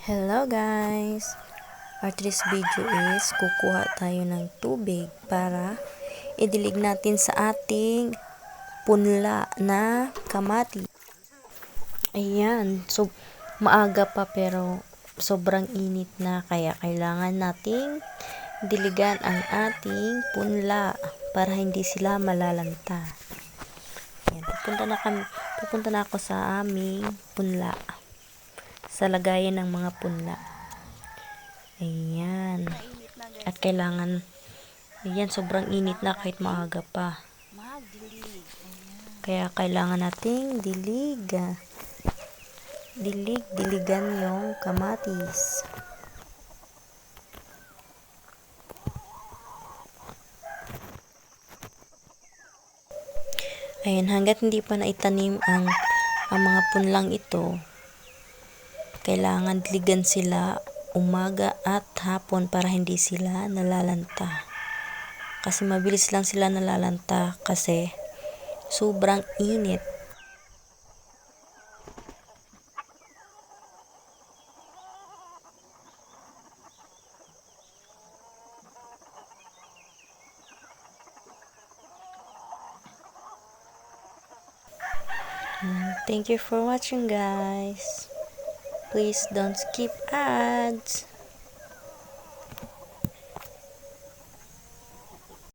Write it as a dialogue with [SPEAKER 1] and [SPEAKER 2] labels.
[SPEAKER 1] Hello guys! For today's video is kukuha tayo ng tubig para idilig natin sa ating punla na kamati. Ayan, so maaga pa pero sobrang init na kaya kailangan nating diligan ang ating punla para hindi sila malalanta. Ayan, pupunta na ako sa aming punla. Sa lagayan ng mga punla. Ayan. At kailangan, ayan, sobrang init na kahit maaga pa. Kaya kailangan nating diligan yung kamatis. Ayan, hanggat hindi pa naitanim ang mga punlang ito, kailangan diligan sila umaga at hapon para hindi sila nalalanta. Kasi mabilis lang sila nalalanta kasi sobrang init. Thank you for watching guys. Please don't skip ads.